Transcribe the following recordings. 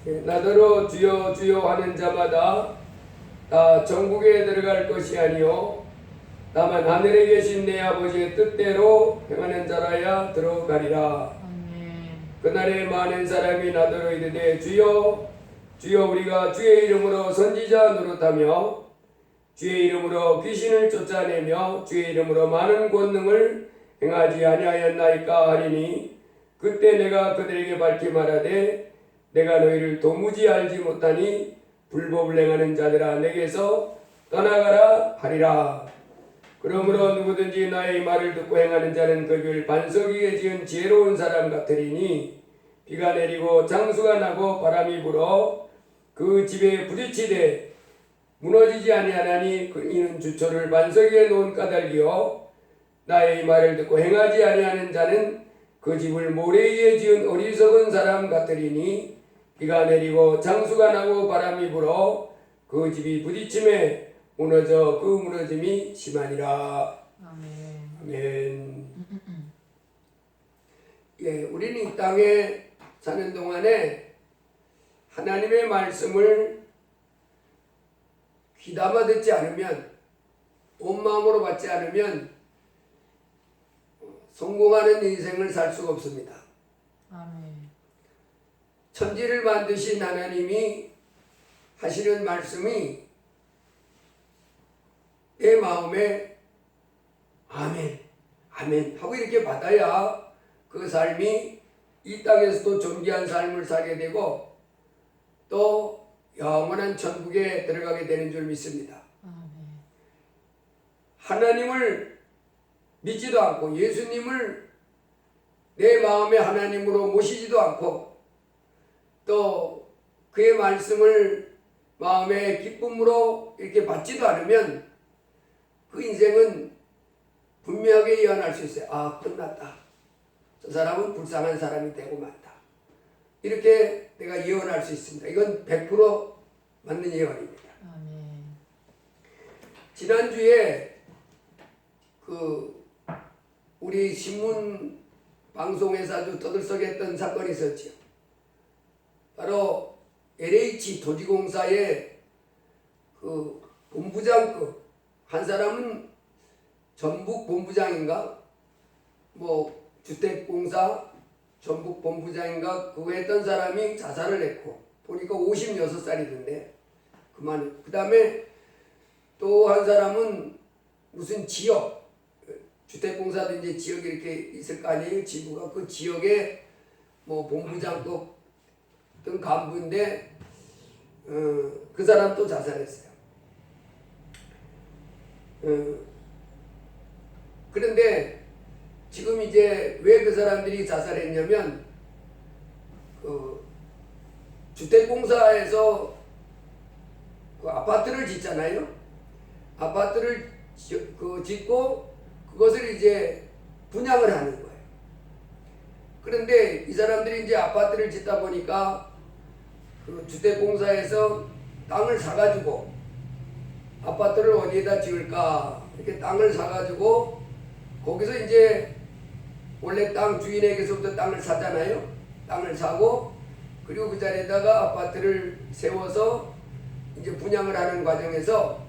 나더러 주여 주여 하는 자마다 다 천국에 들어갈 것이 아니요 다만 하늘에 계신 내 아버지의 뜻대로 행하는 자라야 들어가리라. 그날에 많은 사람이 나더러 이르되 주여 주여 우리가 주의 이름으로 선지자 노릇하며 주의 이름으로 귀신을 쫓아내며 주의 이름으로 많은 권능을 행하지 아니하였나이까 하리니 그때 내가 그들에게 밝히 말하되 내가 너희를 도무지 알지 못하니 불법을 행하는 자들아 내게서 떠나가라 하리라. 그러므로 누구든지 나의 말을 듣고 행하는 자는 그 길 반석 위에 지은 지혜로운 사람 같으리니 비가 내리고 장수가 나고 바람이 불어 그 집에 부딪히되 무너지지 아니하나니 이는 주초를 반석 위에 놓은 까닭이요 나의 말을 듣고 행하지 아니하는 자는 그 집을 모래 위에 지은 어리석은 사람 같으리니 비가 내리고 장수가 나고 바람이 불어 그 집이 부딪힘에 무너져 그 무너짐이 심하니라. 아멘. 아멘. 예, 우리는 이 땅에 사는 동안에 하나님의 말씀을 귀담아 듣지 않으면, 온 마음으로 받지 않으면 성공하는 인생을 살 수가 없습니다. 아멘. 천지를 만드신 하나님이 하시는 말씀이 내 마음에 아멘, 아멘 하고 이렇게 받아야 그 삶이 이 땅에서도 존귀한 삶을 살게 되고 또 영원한 천국에 들어가게 되는 줄 믿습니다. 아멘. 하나님을 믿지도 않고 예수님을 내 마음의 하나님으로 모시지도 않고 또 그의 말씀을 마음의 기쁨으로 이렇게 받지도 않으면 그 인생은 분명하게 예언할 수 있어요. 아, 끝났다. 저 사람은 불쌍한 사람이 되고 만다. 이렇게 내가 예언할 수 있습니다. 이건 100% 맞는 예언입니다. 아멘. 지난주에 우리 신문 방송에서도 떠들썩했던 사건이 있었죠. 바로 LH 도지공사의 본부장급 한 사람은 전북 본부장인가 주택공사 전북 본부장인가 그거 했던 사람이 자살을 했고 보니까 56살이던데 그만. 그 다음에 또 한 사람은 무슨 지역 주택공사도 이제 지역이 이렇게 있을 거 아니에요. 지부가 그 지역에 본부장급 등 간부인데 그 사람 또 자살했어요. 그런데 지금 이제 왜 그 사람들이 자살했냐면 주택공사에서 그 아파트를 짓잖아요. 아파트를 짓고 그것을 이제 분양을 하는 거예요. 그런데 이 사람들이 이제 아파트를 짓다 보니까 그 주택공사에서 땅을 사가지고 아파트를 어디에다 지을까 이렇게 땅을 사가지고 거기서 이제 원래 땅 주인에게서부터 땅을 사잖아요. 땅을 사고 그리고 그 자리에다가 아파트를 세워서 이제 분양을 하는 과정에서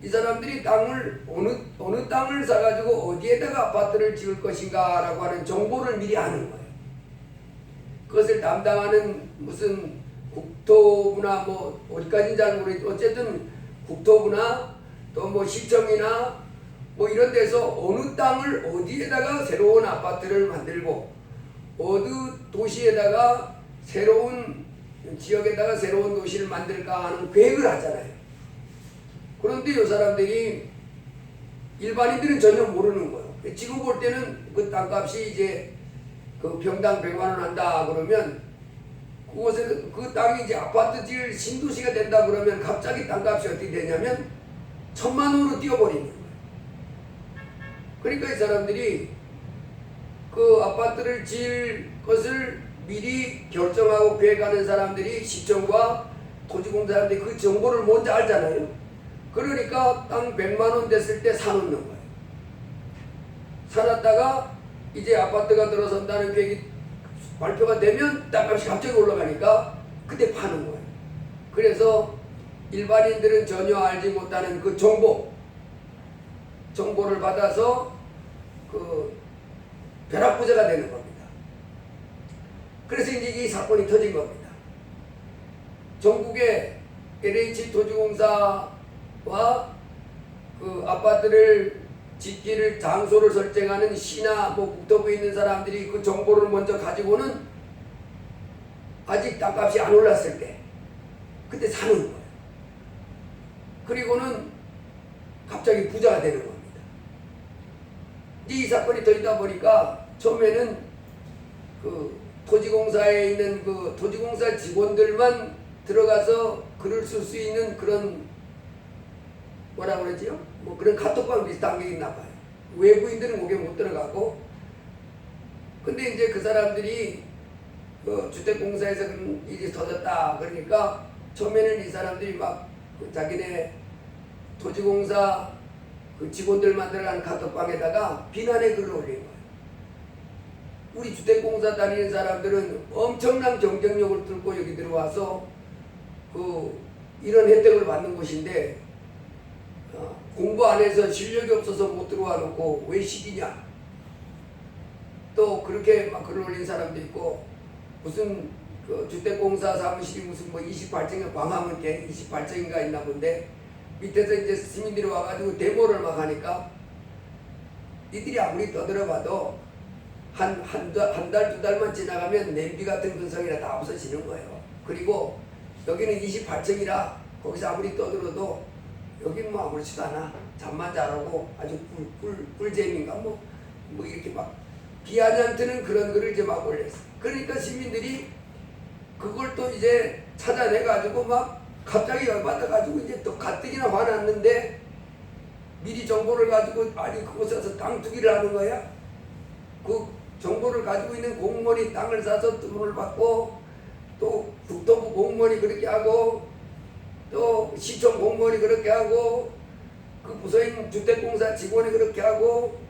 이 사람들이 땅을 어느 땅을 사가지고 어디에다가 아파트를 지을 것인가라고 하는 정보를 미리 아는 거예요. 그것을 담당하는 무슨 국토부나 어디까지는 잘 모르겠지만 어쨌든 국토부나 또 시청이나 이런 데서 어느 땅을 어디에다가 새로운 아파트를 만들고 어느 도시에다가 새로운 지역에다가 새로운 도시를 만들까 하는 계획을 하잖아요. 그런데 이 사람들이 일반인들은 전혀 모르는 거예요. 지금 볼 때는 그 땅값이 이제 그 평당 100만 원 한다 그러면 그곳에 그 땅이 이제 아파트 지을 신도시가 된다 그러면 갑자기 땅값이 어떻게 되냐면 1000만 원으로 뛰어버리는 거예요. 그러니까 이 사람들이 그 아파트를 지을 것을 미리 결정하고 계획하는 사람들이 시청과 토지공사한테 그 정보를 먼저 알잖아요. 그러니까 땅 100만 원 됐을 때 사놓는 거예요. 사놨다가 이제 아파트가 들어선다는 계획이 발표가 되면 땅값이 갑자기 올라가니까 그때 파는 거예요. 그래서 일반인들은 전혀 알지 못하는 그 정보를 받아서 그 벼락부자가 되는 겁니다. 그래서 이제 이 사건이 터진 겁니다. 전국의 LH토지공사와 그 아파트를 짓기를 장소를 설정하는 시나 뭐 국토부에 있는 사람들이 그 정보를 먼저 가지고는 아직 땅값이 안 올랐을 때 그때 사는 거예요. 그리고는 갑자기 부자가 되는 겁니다. 이 사건이 터지다 보니까 처음에는 그 토지공사에 있는 그 토지공사 직원들만 들어가서 글을 쓸 수 있는 그런 뭐라 그러지요? 뭐 그런 카톡방 비슷한 게 있나 봐요. 외부인들은 거기에 못 들어가고. 근데 이제 그 사람들이 그 주택공사에서 그런 일이 터졌다 그러니까 처음에는 이 사람들이 막 그 자기네 토지공사 그 직원들만 들어가는 카톡방에다가 비난의 글을 올린 거예요. 우리 주택공사 다니는 사람들은 엄청난 경쟁력을 뚫고 여기 들어와서 그 이런 혜택을 받는 곳인데 공부 안 해서 실력이 없어서 못 들어와 놓고 왜 시기냐. 또 그렇게 막 글을 올린 사람도 있고 무슨 그 주택공사 사무실이 무슨 뭐 28층에 광화문 게 28층인가 있나 본데 밑에서 이제 시민들이 와가지고 데모를 막 하니까 이들이 아무리 떠들어봐도 한 달, 두 달만 지나가면 냄비 같은 근성이라 다 없어지는 거예요. 그리고 여기는 28층이라 거기서 아무리 떠들어도 여기는 뭐 아무렇지도 않아. 잠만 잘하고 아주 꿀잼인가 뭐 이렇게 막 비아냥트는 그런 글을 이제 막 올렸어요. 그러니까 시민들이 그걸 또 이제 찾아내가지고 막 갑자기 열받아가지고 이제 또 가뜩이나 화났는데 미리 정보를 가지고 아니 그곳에서 땅 투기를 하는 거야. 그 정보를 가지고 있는 공무원이 땅을 사서 돈을 받고 또 국토부 공무원이 그렇게 하고 또 시청 공무원이 그렇게 하고 그 부서인 주택공사 직원이 그렇게 하고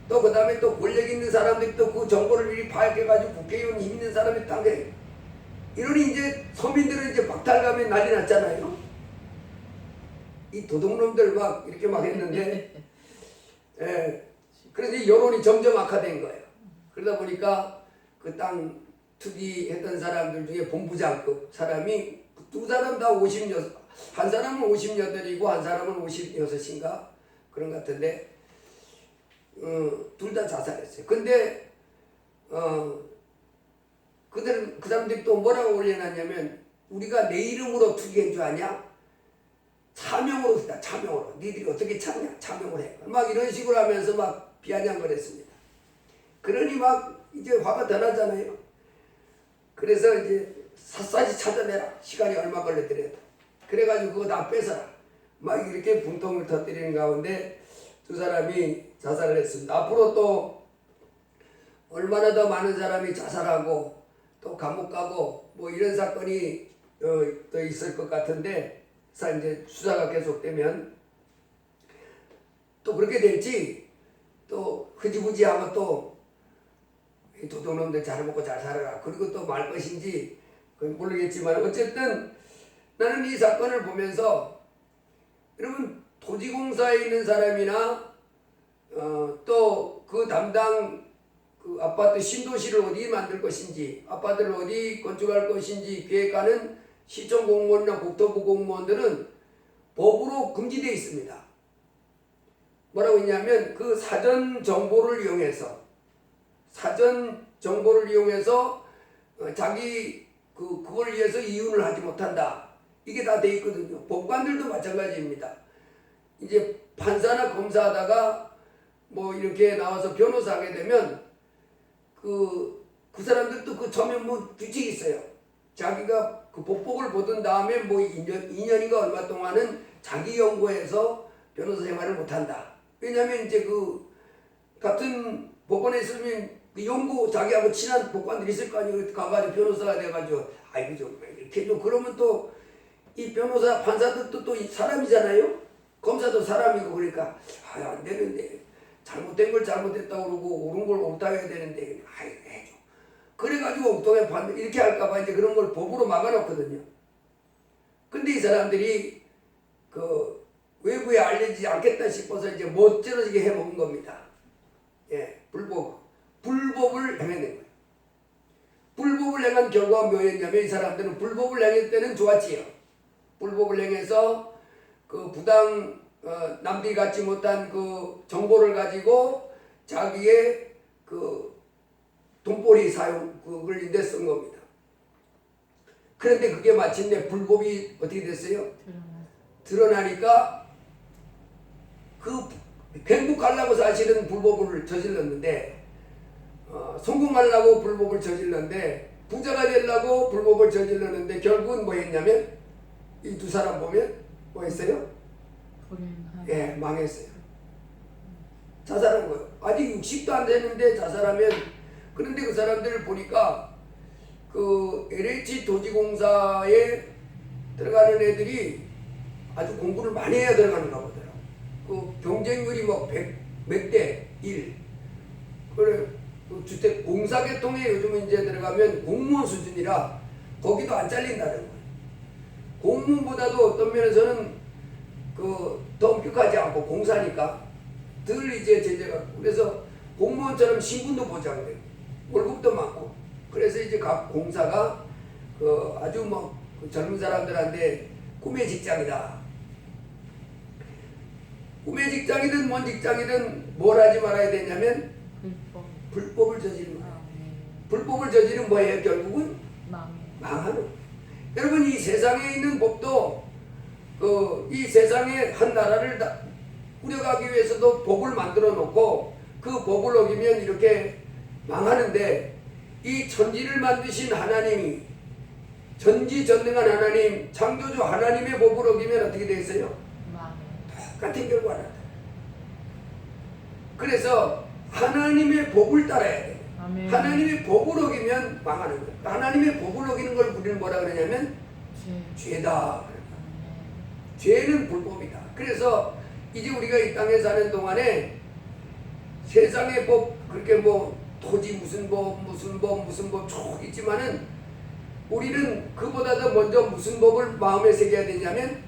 또 그 다음에 또 권력 있는 사람들이 또 그 정보를 미리 파악해가지고 국회의원 힘 있는 사람이 땅에 이러니 이제 서민들은 이제 박탈감에 난리 났잖아요. 이 도둑놈들 막 이렇게 막 했는데 그래서 이 여론이 점점 악화된 거예요. 그러다 보니까 그 땅 투기했던 사람들 중에 본부장급 사람이 두 사람 다 56, 한 사람은 58이고 한 사람은 56인가 그런 것 같은데 둘 다 자살했어요. 근데 그 사람들이 또 뭐라고 올려놨냐면 우리가 내 이름으로 투기한 줄 아냐? 차명으로 했다. 차명으로. 니들이 어떻게 찾냐? 차명으로 해. 막 이런 식으로 하면서 막 비아냥거렸습니다. 그러니 막 이제 화가 더 나잖아요. 그래서 이제 샅샅이 찾아내라. 시간이 얼마 걸렸더라도. 그래가지고 그거 다 뺏어라. 막 이렇게 분통을 터뜨리는 가운데 두 사람이 자살을 했습니다. 앞으로 또 얼마나 더 많은 사람이 자살하고 또 감옥 가고 뭐 이런 사건이 또 있을 것 같은데 이제 수사가 계속되면 또 그렇게 될지 또 흐지부지하면 또 도둑놈들 잘 먹고 잘 살아라 그리고 또 말 것인지 그건 모르겠지만 어쨌든 나는 이 사건을 보면서 여러분 토지공사에 있는 사람이나 또 그 담당 그 아파트 신도시를 어디 만들 것인지 아파트를 어디 건축할 것인지 계획하는 시청 공무원이나 국토부 공무원들은 법으로 금지되어 있습니다. 뭐라고 했냐면 그 사전 정보를 이용해서 자기 그걸 위해서 이윤을 하지 못한다. 이게 다 돼 있거든요. 법관들도 마찬가지입니다. 이제 판사나 검사하다가 뭐 이렇게 나와서 변호사 하게 되면 그 사람들도 그 처음에 뭐 규칙이 있어요. 자기가 그 복복을 보던 다음에 뭐 2년인가 얼마 동안은 자기 연구해서 변호사 생활을 못한다. 왜냐하면 이제 그 같은 법원에 있으면 그 연구 자기하고 친한 법관들이 있을 거 아니에요. 가가지고 변호사가 돼가지고 아이고 좀 이렇게 좀 그러면 또 이 변호사 판사들도 또 사람이잖아요. 검사도 사람이고 그러니까 안 되는데 잘못된 걸 잘못했다고 그러고 옳은 걸 옳다 해야 되는데 아이 해줘 그래가지고 옥동에 반 이렇게 할까봐 이제 그런 걸 법으로 막아놓거든요. 근데 이 사람들이 그 외부에 알려지지 않겠다 싶어서 이제 멋들어지게 해먹은 겁니다. 예, 불법을 행해낸 거예요. 불법을 행한 결과가 뭐였냐면 이 사람들은 불법을 행할 때는 좋았지요. 불법을 행해서 그 부당 남들이 갖지 못한 그 정보를 가지고 자기의 그 돈벌이 사용 그걸 인데 쓴 겁니다. 그런데 그게 마침내 불법이 어떻게 됐어요? 드러나니까 그 행복하려고 사실은 불법을 저질렀는데 성공하려고 불법을 저질렀는데 부자가 되려고 불법을 저질렀는데 결국은 뭐 했냐면 이 두 사람 보면 뭐 했어요? 예, 망했어요. 자살한 거예요. 아직 60도 안 되는데 자살하면 그런데 그 사람들을 보니까 그 LH 도지공사에 들어가는 애들이 아주 공부를 많이 해야 들어가는가 보더라고요. 그 경쟁률이 뭐 100몇 대 1. 그래, 그 주택 공사계통에 요즘은 이제 들어가면 공무원 수준이라 거기도 안 잘린다는 거예요. 공무원보다도 어떤 면에서는 그 더 엄격하지 않고 공사니까 덜 이제 제재가 그래서 공무원처럼 신분도 보장돼요. 월급도 많고 그래서 이제 각 공사가 그 아주 뭐 그 젊은 사람들한테 꿈의 직장이다. 꿈의 직장이든 뭔 직장이든 뭘 하지 말아야 되냐면 불법을 저지르는 거예요. 불법을 저지르면 뭐예요? 결국은 망하는 거예요. 여러분 이 세상에 있는 법도 이 세상에 한 나라를 꾸려가기 위해서도 법을 만들어 놓고 그 법을 어기면 이렇게 망하는데 이 천지를 만드신 하나님이 전지전능한 하나님 창조주 하나님의 법을 어기면 어떻게 되겠어요? 똑같은 결과가 나타나요. 그래서 하나님의 법을 따라야 돼요. 하나님의 법을 어기면 망하는 거예요. 하나님의 법을 어기는 걸 우리는 뭐라 그러냐면 죄다. 죄는 불법이다. 그래서 이제 우리가 이 땅에 사는 동안에 세상의 법 그렇게 뭐 토지 무슨 법 쭉 있지만은 우리는 그보다도 먼저 무슨 법을 마음에 새겨야 되냐면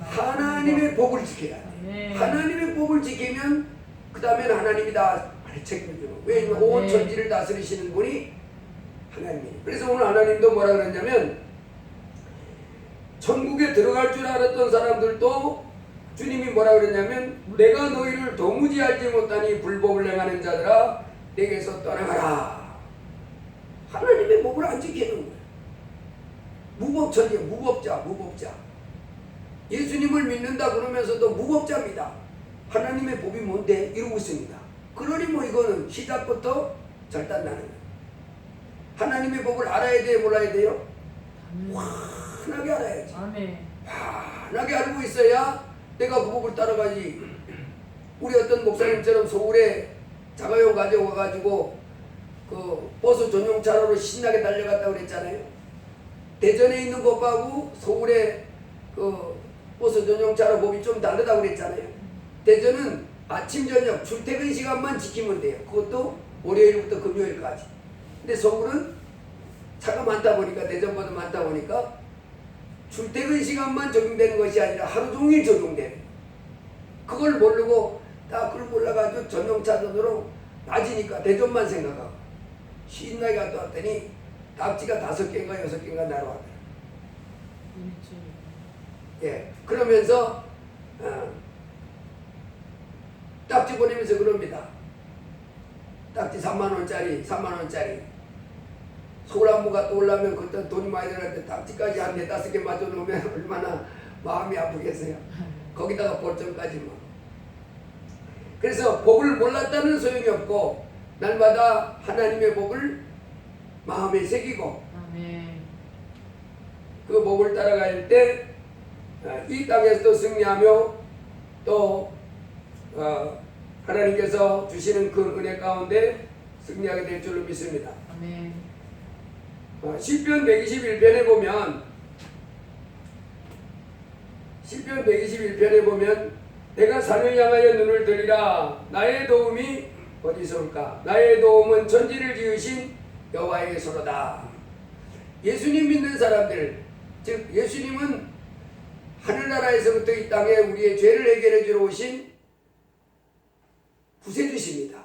하나님의 법을 지켜야 돼. 하나님의 법을 지키면 그 다음에는 하나님이 다 책임을 져요. 왜냐면 온 천지를 다스리시는 분이 하나님이에요. 그래서 오늘 하나님도 뭐라 그러냐면 천국에 들어갈 줄 알았던 사람들도 주님이 뭐라 그러냐면 내가 너희를 도무지 알지 못하니 불법을 행하는 자들아 내게서 떠나가라. 하나님의 법을 안 지키는 거예요. 무법천지, 무법자. 예수님을 믿는다 그러면서도 무법자입니다. 하나님의 법이 뭔데? 이러고 있습니다. 그러니 뭐 이거는 시작부터 절단나는 거예요. 하나님의 법을 알아야 돼요? 몰라야 돼요? 환하게 알아야지. 환하게 알고 있어야 내가 그 법을 따라가지. 우리 어떤 목사님처럼 서울에 자가용 가져와가지고 그 버스 전용 차로로 신나게 달려갔다고 그랬잖아요. 대전에 있는 법하고 서울에 그 버스 전용 차로 법이 좀 다르다고 그랬잖아요. 대전은 아침 저녁 출퇴근 시간만 지키면 돼요. 그것도 월요일부터 금요일까지. 근데 서울은 차가 많다 보니까 대전보다 많다 보니까 출퇴근 시간만 적용되는 것이 아니라 하루 종일 적용되는. 그걸 모르고 다 그걸 몰라가지고 전용차선으로 낮이니까 대전만 생각하고 신나게 갔다 왔더니 딱지가 5개인가 6개인가 날아왔더라. 예, 그러면서 딱지 보내면서 그럽니다. 딱지 3만원짜리 서울 한번 갔다 오려면 그때 돈이 많이 들었는데 딱지까지 한 4-5개 맞춰 놓으면 얼마나 마음이 아프겠어요. 거기다가 벌점까지 뭐. 그래서 법을 몰랐다는 소용이 없고 날마다 하나님의 법을 마음에 새기고 그 법을 따라갈 때 이 땅에서도 승리하며 또 하나님께서 주시는 그 은혜 가운데 승리하게 될 줄로 믿습니다. 시편 121편에 보면 내가 산을 향하여 눈을 들이라 나의 도움이 어디서 올까? 나의 도움은 천지를 지으신 여호와의 소로다. 예수님 믿는 사람들, 즉 예수님은 하늘나라에서부터 이 땅에 우리의 죄를 해결해 주러 오신 구세주십니다.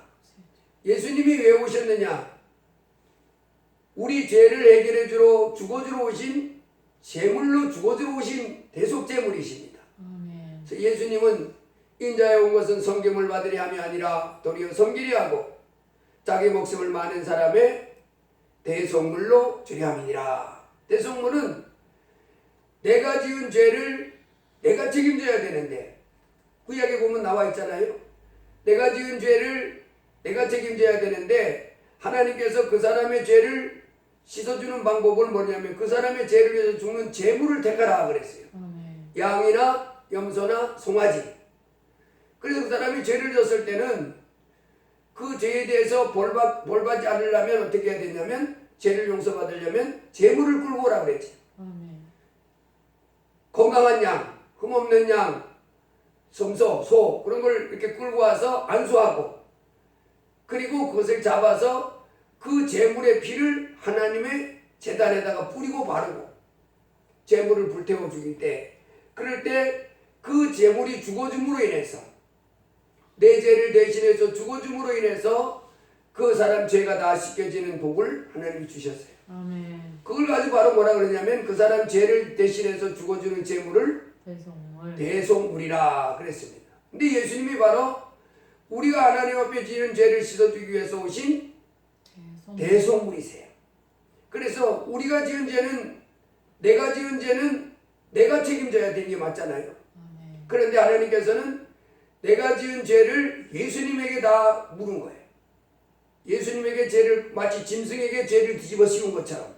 예수님이 왜 오셨느냐? 우리 죄를 해결해 주러 죽어주러 오신, 제물로 죽어주러 오신 대속제물이십니다. 아멘. 그래서 예수님은 인자에 온 것은 섬김을 받으려 함이 아니라 도리어 섬기려 하고 자기 목숨을 많은 사람의 대속물로 주려 함이니라. 대속물은 내가 지은 죄를 내가 책임져야 되는데, 구약에 보면 나와 있잖아요. 내가 지은 죄를 내가 책임져야 되는데 하나님께서 그 사람의 죄를 씻어주는 방법을 뭐냐면 그 사람의 죄를 위해서 죽는 제물을 택하라 그랬어요. 아멘. 양이나 염소나 송아지. 그래서 그 사람이 죄를 졌을 때는 그 죄에 대해서 벌받지 않으려면 어떻게 해야 되냐면, 죄를 용서받으려면 제물을 끌고 오라 그랬지. 아멘. 건강한 양, 흠없는 양, 염소, 소 그런 걸 이렇게 끌고 와서 안수하고, 그리고 그것을 잡아서 그 제물의 피를 하나님의 제단에다가 뿌리고 바르고 제물을 불태워 죽일 때, 그럴 때 그 제물이 죽어줌으로 인해서, 내 죄를 대신해서 죽어줌으로 인해서 그 사람 죄가 다 씻겨지는 복을 하나님이 주셨어요. 아멘. 그걸 가지고 바로 뭐라 그러냐면 그 사람 죄를 대신해서 죽어주는 제물을 대속물. 대속물이라 그랬습니다. 근데 예수님이 바로 우리가 하나님 앞에 지은 죄를 씻어주기 위해서 오신 대속물이세요. 그래서 우리가 지은 죄는, 내가 지은 죄는 내가 책임져야 되는 게 맞잖아요. 아멘. 그런데 하나님께서는 내가 지은 죄를 예수님에게 다 물은 거예요. 예수님에게 죄를, 마치 짐승에게 죄를 뒤집어 씌운 것처럼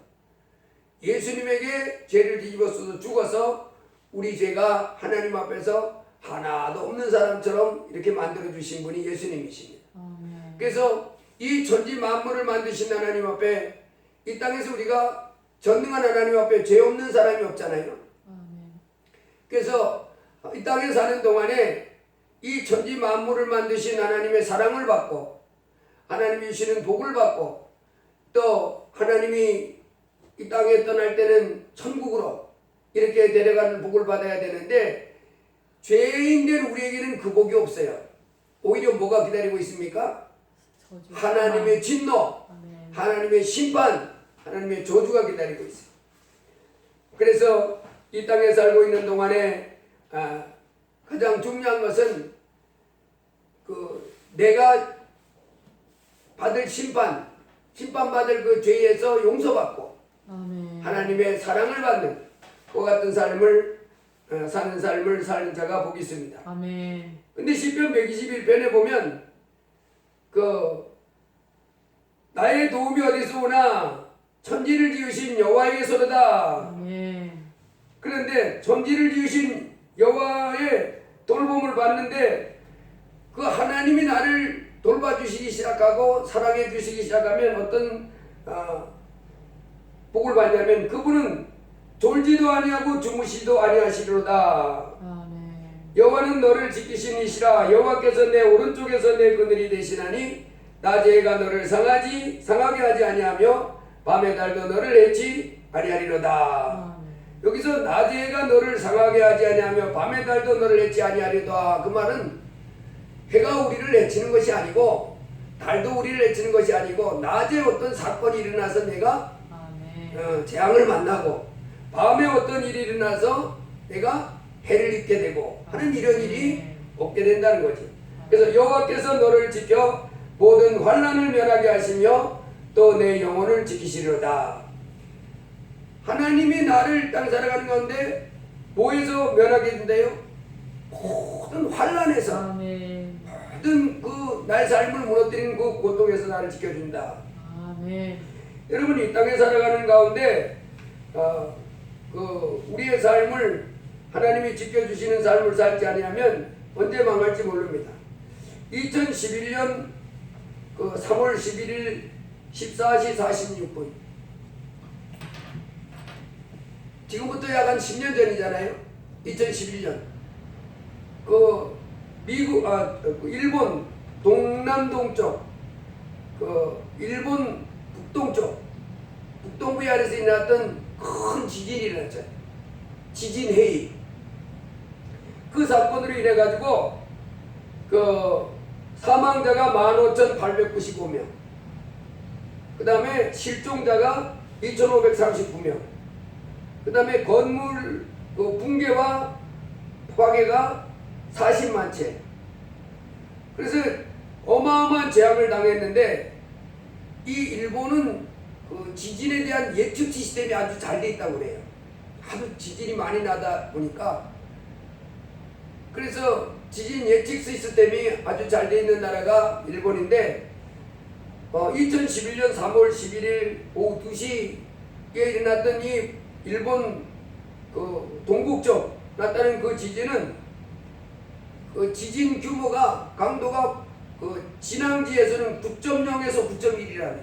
예수님에게 죄를 뒤집어 써서 죽어서 우리 죄가 하나님 앞에서 하나도 없는 사람처럼 이렇게 만들어 주신 분이 예수님이십니다. 아멘. 그래서 이 천지 만물을 만드신 하나님 앞에, 이 땅에서 우리가 전능한 하나님 앞에 죄 없는 사람이 없잖아요. 아멘. 그래서 이 땅에 사는 동안에 이 천지 만물을 만드신 하나님의 사랑을 받고 하나님이 주시는 복을 받고, 또 하나님이 이 땅에 떠날 때는 천국으로 이렇게 데려가는 복을 받아야 되는데, 죄인된 우리에게는 그 복이 없어요. 오히려 뭐가 기다리고 있습니까? 저주. 하나님의 진노, 아멘. 하나님의 심판, 하나님의 저주가 기다리고 있어요. 그래서 이 땅에 살고 있는 동안에 가장 중요한 것은 내가 받을 심판받을 그 죄에서 용서받고 아멘. 하나님의 사랑을 받는 그 같은 삶을 사는 삶을 사는 자가 복이 있습니다. 아멘. 근데 시편 121편에 보면 나의 도움이 어디서 오나 천지를 지으신 여호와에게서로다. 아멘. 그런데 천지를 지으신 여호와의 돌봄을 받는데 그 하나님이 나를 돌봐주시기 시작하고 사랑해 주시기 시작하면 어떤 복을 받냐면, 그분은 졸지도 아니하고 주무시도 아니하시리로다. 아멘. 여호와는 너를 지키신 이시라. 여호와께서 내 오른쪽에서 내 그늘이 되시나니 낮에 해가 너를 상하게 하지 아니하며 밤에 달도 너를 해치 아니하리로다. 아멘. 여기서 낮에 해가 너를 상하게 하지 아니하며 밤에 달도 너를 해치 아니하리로다. 그 말은 해가 우리를 해치는 것이 아니고 달도 우리를 해치는 것이 아니고, 낮에 어떤 사건이 일어나서 내가 아멘. 재앙을 만나고 밤에 어떤 일이 일어나서 내가 해를 입게 되고 하는 이런 일이 없게 된다는 거지. 그래서 여호와께서 너를 지켜 모든 환난을 면하게 하시며 또 내 영혼을 지키시리로다. 하나님이 나를 땅 살아가는 가운데 뭐에서 면하게 된대요? 모든 환난에서, 아멘. 모든 나의 삶을 무너뜨리는 그 고통에서 나를 지켜준다. 아멘. 여러분, 이 땅에 살아가는 가운데 우리의 삶을 하나님이 지켜주시는 삶을 살지 아니하면 언제 망할지 모릅니다. 2011년 3월 11일 14시 46분, 지금부터 약 한 10년 전이잖아요. 2011년 일본 동남동 쪽 일본 북동쪽, 북동부 아래에서 일어났던 큰 지진이 일어났죠. 지진 해일. 그 사건으로 인해 가지고 그 사망자가 15,895명, 그 다음에 실종자가 2,539명, 그 다음에 건물 그 붕괴와 파괴가 40만 채. 그래서 어마어마한 재앙을 당했는데, 이 일본은 그 지진에 대한 예측 시스템이 아주 잘 돼 있다고 그래요. 하도 지진이 많이 나다 보니까. 그래서 지진 예측 시스템이 아주 잘 돼 있는 나라가 일본인데, 2011년 3월 11일 오후 2시에 일어났던 이 일본 그 동북쪽 나타난 그 지진은 그 지진 규모가 강도가 그 진앙지에서는 9.0에서 9.1이라네.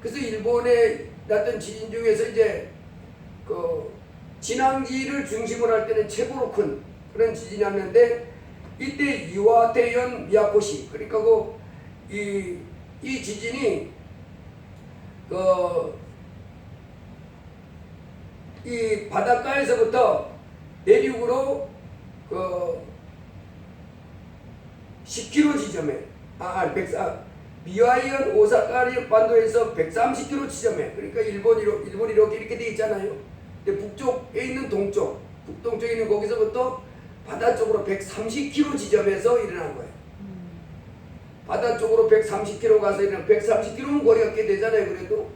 그래서 일본에 났던 지진 중에서 이제 그 진앙지를 중심으로 할 때는 최고로 큰 그런 지진이 났는데, 이때 이와테현 미야코시, 그러니까 이 지진이 이 바닷가에서부터 내륙으로 10km 지점에 미와이현 오사카리 반도에서 130km 지점에, 그러니까 일본이 이렇게 돼 있잖아요. 근데 북쪽에 있는 북동쪽에 있는 거기서부터 바다 쪽으로 130km 지점에서 일어난 거예요. 바다 쪽으로 130km 가서 일어난, 130km면 거리가 꽤 되잖아요. 그래도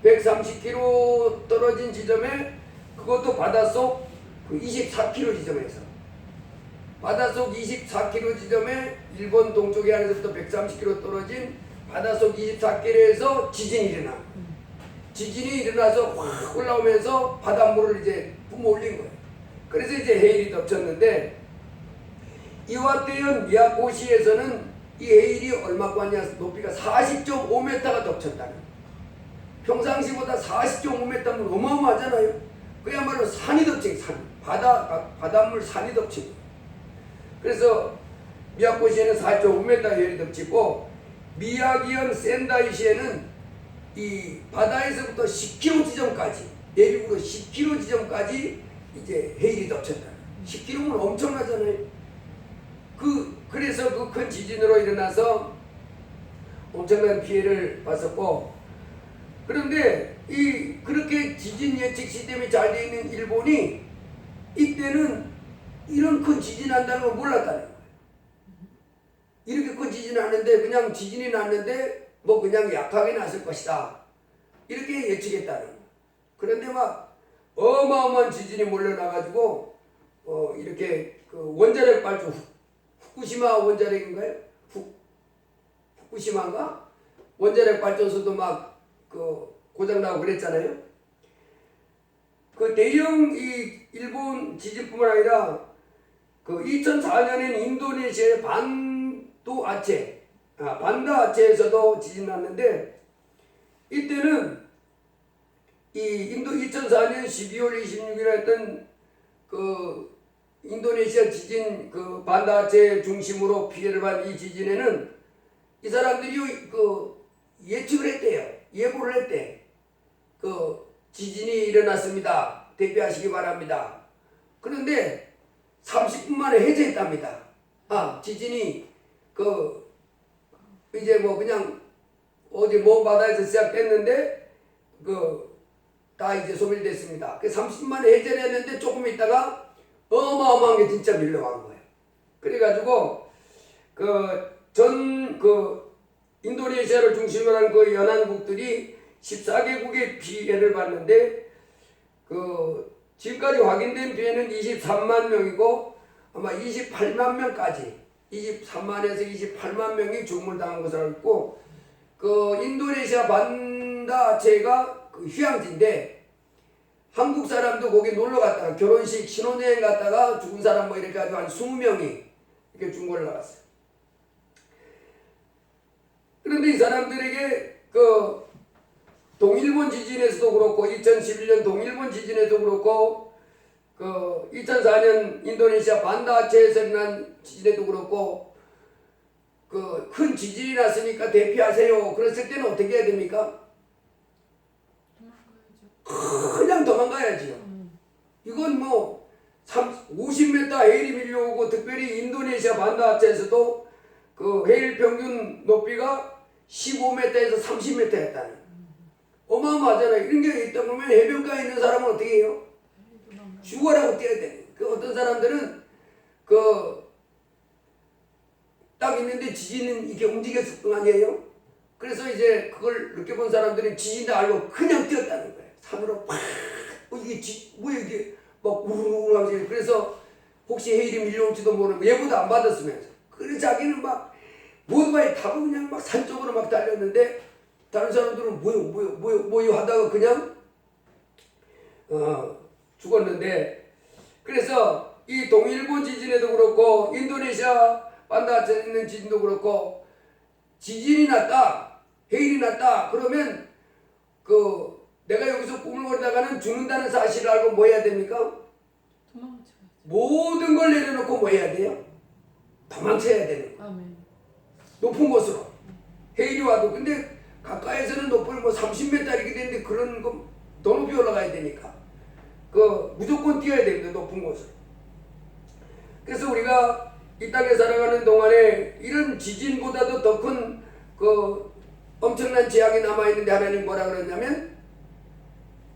130km 떨어진 지점에, 그것도 바닷속 그 24km 지점에서, 바닷속 24km 지점에 일본 동쪽에 안에서부터 130km 떨어진 바닷속 24km에서 지진이 일어나. 지진이 일어나서 확 올라오면서 바닷물을 이제 뿜어올린 거예요. 그래서 이제 해일이 덮쳤는데, 이와테현 미야코시에서는 이 해일이 얼마고 하냐, 높이가 40.5m가 덮쳤다는. 평상시보다 40.5m면 어마어마하잖아요. 그야말로 산이 덮친 산, 바닷물 산이 덮친 거예요. 그래서 미야코시에는 4.5m 해일이 덮치고, 미야기현 센다이시에는 이 바다에서부터 10km 지점까지, 내륙으로 10km 지점까지 이제 해일이 덮쳤다. 10km면 엄청나잖아요. 그래서 그 큰 지진으로 일어나서 엄청난 피해를 봤었고, 그런데 그렇게 지진 예측 시스템이 잘 되어 있는 일본이 이때는 이런 큰 지진이 난다는 걸 몰랐다는 거예요. 이렇게 큰 지진이 났는데, 그냥 지진이 났는데 뭐 그냥 약하게 났을 것이다, 이렇게 예측했다는 거예요. 그런데 막 어마어마한 지진이 몰려나가지고 이렇게 그 원자력 발전, 후쿠시마 원자력인가요? 후쿠시마인가? 원자력 발전소도 막 고장나고 그랬잖아요. 그 대형 이 일본 지진뿐만 아니라 2004년엔 인도네시아의 반다 아체에서도 지진 났는데, 이때는 2004년 12월 26일에 했던 인도네시아 지진 반다 아체 중심으로 피해를 받은 이 지진에는 이 사람들이 예측을 했대요. 예보를 했대. 지진이 일어났습니다. 대피하시기 바랍니다. 그런데 30분 만에 해제했답니다. 지진이 이제 뭐 그냥 어디 먼 바다에서 시작됐는데 다 이제 소멸됐습니다. 30분 만에 해제를 했는데 조금 있다가 어마어마한 게 진짜 밀려간 거예요. 그래가지고 인도네시아를 중심으로 한 연안국들이 14개국의 피해를 봤는데, 지금까지 확인된 피해는 23만 명이고, 아마 28만 명까지, 23만에서 28만 명이 죽음을 당한 것으로 알고 있고, 인도네시아 반다아체가 휴양지인데, 한국 사람도 거기 놀러 갔다가 결혼식 신혼여행 갔다가 죽은 사람 뭐 이렇게 아주 한 20명이 이렇게 죽은 걸로 나왔어요. 그런데 이 사람들에게 동일본 지진에서도 그렇고, 2011년 동일본 지진에도 그렇고, 2004년 인도네시아 반다아체에서 일어난 지진에도 그렇고, 그 큰 지진이 났으니까 대피하세요. 그랬을 때는 어떻게 해야 됩니까? 도망가야죠. 그냥 도망가야지요. 이건 뭐 50m 해일이 밀려오고 특별히 인도네시아 반도하체에서도 그 해일 평균 높이가 15m에서 30m였다는 어마어마하잖아요. 이런 게 있다 보면 해변가에 있는 사람은 어떻게 해요? 죽어라고 뛰어야 돼. 그 어떤 사람들은 그 딱 있는데 지진은 이게 움직였을 뿐 아니에요. 그래서 이제 그걸 느껴본 사람들은 지진다 알고 그냥 뛰었다는 거예요. 산으로 팍 뭐야 이게 막 우르르 하면서 그래서 혹시 해일이 밀려올지도 모르고 예보도 안 받았으면서 그래서 자기는 막 오토바이 타고 그냥 막 산 쪽으로 막 달렸는데 다른 사람들은 뭐요 하다가 그냥 죽었는데 그래서 이 동일본 지진에도 그렇고 인도네시아 반도하체에 있는 지진도 그렇고 지진이 났다 해일이 났다 그러면 그 내가 여기서 꾸물거리다가는 죽는다는 사실을 알고 뭐 해야 됩니까? 도망쳐야죠. 모든 걸 내려놓고 뭐 해야 돼요? 도망쳐야 되는 거예요. 아멘. 높은 곳으로 해일이 와도 근데 가까이에서는 높을 뭐 30m 이렇게 되는데 그런 거 더 높이 올라가야 되니까 그 무조건 뛰어야 됩니다. 높은 곳으로. 그래서 우리가 이 땅에 살아가는 동안에 이런 지진보다도 더 큰 그 엄청난 재앙이 남아있는데 하나님 뭐라 그러냐면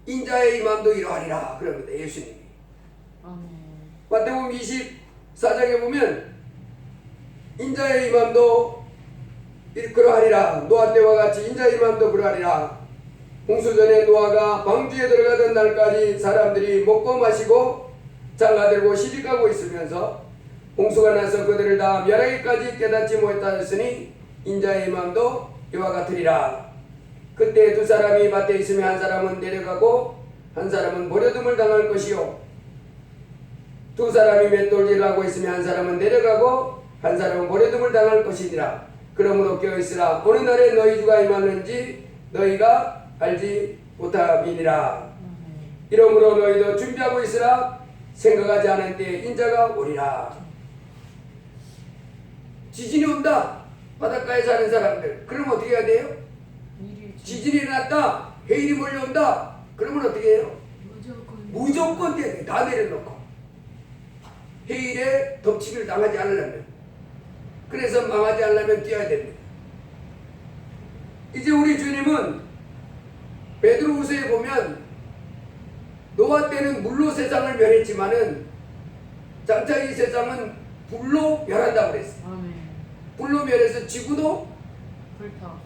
인자의 임함도 이러하리라 그럽니다. 예수님이. 아멘. 마태복음 24장에 보면 인자의 임함도 그러하리라. 노아 때와 같이 인자의 임함도 그러하리라. 홍수전에 노아가 방주에 들어가던 날까지 사람들이 먹고 마시고 장가들고 시집가고 있으면서 홍수가 나서 그들을 다 멸하기까지 깨닫지 못했다 했으니 인자의 임함도 이와 같으리라. 그때 두 사람이 밭에 있으면 한 사람은 내려가고 한 사람은 버려둠을 당할 것이요 두 사람이 맷돌질을 하고 있으면 한 사람은 내려가고 한 사람은 버려둠을 당할 것이니라. 그러므로 깨어있으라. 어느 날에 너희 주가 임하는지 너희가 알지 못함이니라. 이러므로 너희도 준비하고 있으라. 생각하지 않은 때에 인자가 오리라. 지진이 온다. 바닷가에 사는 사람들. 그럼 어떻게 해야 돼요? 지진이 일어났다. 해일이 몰려온다. 그러면 어떻게 해요? 무조건 뛰어야 돼. 다 내려놓고. 해일에 덮치기를 당하지 않으려면. 그래서 망하지 않으려면 뛰어야 됩니다. 이제 우리 주님은 베드로후서에 보면 노아 때는 물로 세상을 멸했지만은 장차 이 세상은 불로 멸한다고 그랬어요. 아멘. 불로 멸해서 지구도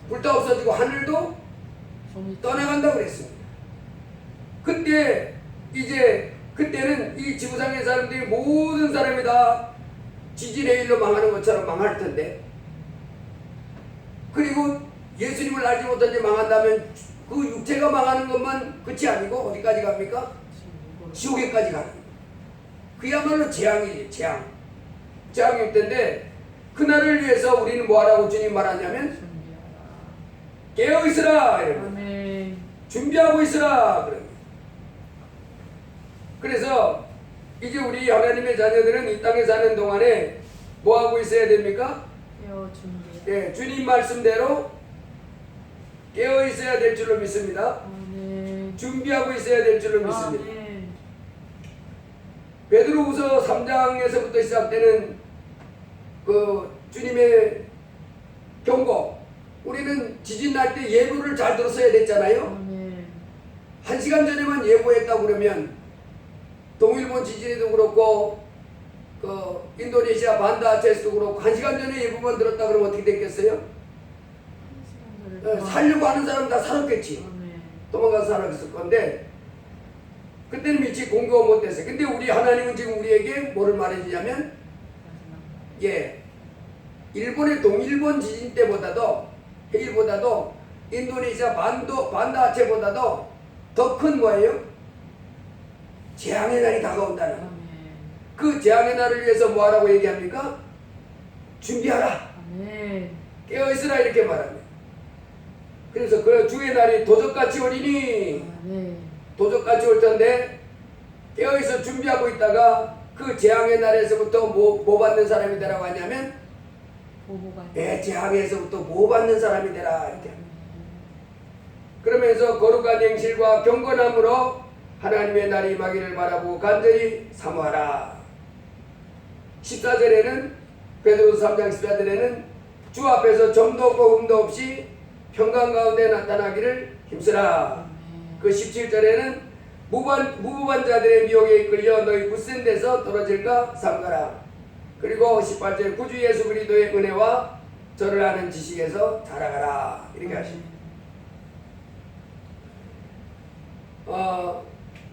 불타 없어지고 하늘도 떠나간다고 그랬습니다. 그때 이제 그때는 이 지구상의 사람들이 모든 사람이 다 지진의 일로 망하는 것처럼 망할 텐데 그리고 예수님을 알지 못한 채 망한다면 그 육체가 망하는 것만 끝이 아니고 어디까지 갑니까? 지옥에까지 가는 거예요. 그야말로 재앙이지 재앙. 재앙일 텐데 그날을 위해서 우리는 뭐하라고 주님 말하냐면 깨어있으라 이러면 준비하고 있으라 그럽니다. 그래서 이제 우리 하나님의 자녀들은 이 땅에 사는 동안에 뭐하고 있어야 됩니까? 예, 주님 말씀대로 깨어 있어야 될 줄로 믿습니다. 준비하고 있어야 될 줄로 믿습니다. 베드로후서 3장에서부터 시작되는 그 주님의 경고. 우리는 지진 날 때 예보를 잘 들었어야 됐잖아요. 1시간 전에만 예보했다고 그러면 동일본 지진에도 그렇고 그 인도네시아 반도하체에서도 그렇고 1시간 전에 예보만 들었다 그러면 어떻게 됐겠어요? 살려고 하는 사람 다 살았겠지. 도망가서 살았을 건데 그때는 미치 공교가 못 됐어요. 근데 우리 하나님은 지금 우리에게 뭐를 말해주냐면 일본의 동일본 지진 때보다도 해일보다도 인도네시아 반도하체보다도 더 큰 뭐예요? 재앙의 날이 다가온다는 그 재앙의 날을 위해서 뭐하라고 얘기합니까? 준비하라. 깨어있으라 이렇게 말합니다. 그래서 그 주의 날이 도적같이 오리니 도적같이 올 텐데 깨어있어 준비하고 있다가 그 재앙의 날에서부터 뭐 받는 사람이 되라고 하냐면 보호가 재앙에서부터 보호받는 사람이 되라 이렇게. 그러면서 거룩한 행실과 경건함으로 하나님의 날이 임하기를 바라보고 간절히 사모하라. 14절에는 베드로서 3장 14절에는 주 앞에서 점도 없고 흠도 없이 평강 가운데 나타나기를 힘쓰라. 그 17절에는 무부반 자들의 미혹에 이끌려 너희 굳센 데서 떨어질까 삼가라. 그리고 18절 구주 예수 그리스도의 은혜와 저를 아는 지식에서 자라가라 이렇게 하십니다.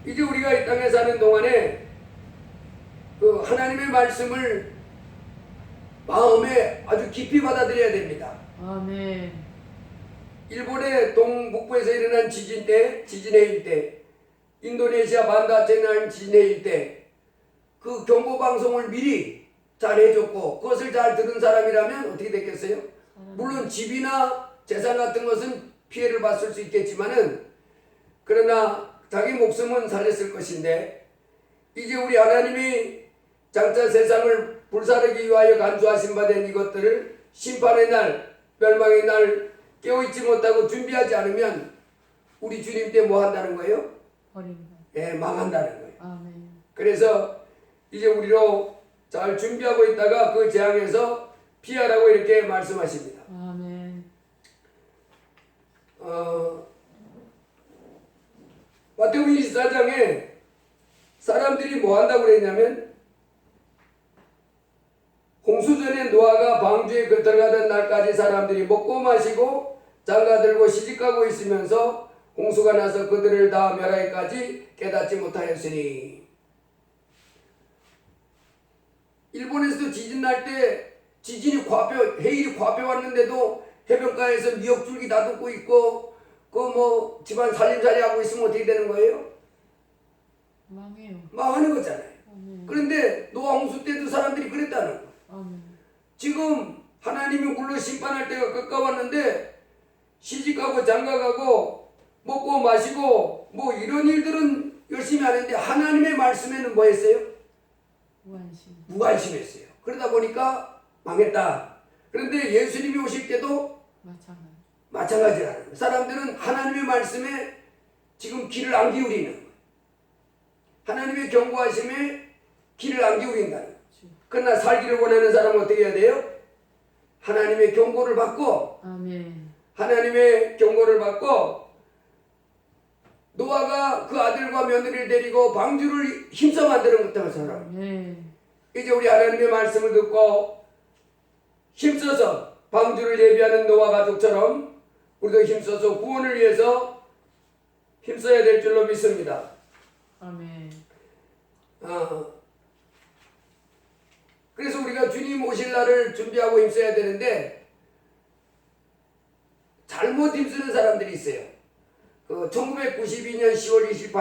이제 우리가 이 땅에 사는 동안에 그 하나님의 말씀을 마음에 아주 깊이 받아들여야 됩니다. 아멘. 일본의 동북부에서 일어난 지진해일 때, 인도네시아 반다체에 난 지진해일 때, 그 경보방송을 미리 잘 해줬고, 그것을 잘 들은 사람이라면 어떻게 됐겠어요? 물론 집이나 재산 같은 것은 피해를 봤을 수 있겠지만은, 그러나 자기 목숨은 살렸을 것인데, 이제 우리 하나님이 장차 세상을 불사르기 위하여 간주하신 바 된 이것들을 심판의 날, 멸망의 날 깨어있지 못하고 준비하지 않으면 우리 주님 때 뭐 한다는 거예요? 버립니다. 망한다는 거예요. 아멘. 그래서 이제 우리로 잘 준비하고 있다가 그 재앙에서 피하라고 이렇게 말씀하십니다. 아멘. 마태복음 24장에 사람들이 뭐 한다고 그랬냐면 홍수전에 노아가 방주에 들어가던 날까지 사람들이 먹고 마시고 장가들고 시집가고 있으면서 홍수가 나서 그들을 다 멸하기까지 깨닫지 못하였으니. 일본에서도 지진 날 때 지진이 해일이 과표 왔는데도 해변가에서 미역줄기 놔두고 있고 그 뭐 집안 살림살이 하고 있으면 어떻게 되는 거예요? 망해요. 망하는 거잖아요. 아멘. 그런데 노아 홍수 때도 사람들이 그랬다는 거예요. 아멘. 지금 하나님이 물론 심판할 때가 가까웠는데 시집가고 장가가고 먹고 마시고 뭐 이런 일들은 열심히 하는데 하나님의 말씀에는 뭐 했어요? 무관심. 무관심했어요. 그러다 보니까 망했다. 그런데 예수님이 오실 때도 마찬가지. 마찬가지라는 거예요. 사람들은 하나님의 말씀에 지금 귀를 안 기울이는 거예요. 하나님의 경고하심에 귀를 안 기울인다는 거예요. 그러나 살기를 원하는 사람은 어떻게 해야 돼요? 하나님의 경고를 받고 아멘. 하나님의 경고를 받고 노아가 그 아들과 며느리를 데리고 방주를 힘써 만드는 것처럼 아멘. 이제 우리 하나님의 말씀을 듣고 힘써서 방주를 예비하는 노아 가족처럼 우리도 힘써서 구원을 위해서 힘써야 될 줄로 믿습니다. 아멘. 그래서 우리가 주님 오실 날을 준비하고 힘써야 되는데 잘못 힘쓰는 사람들이 있어요. 1992년 10월 28일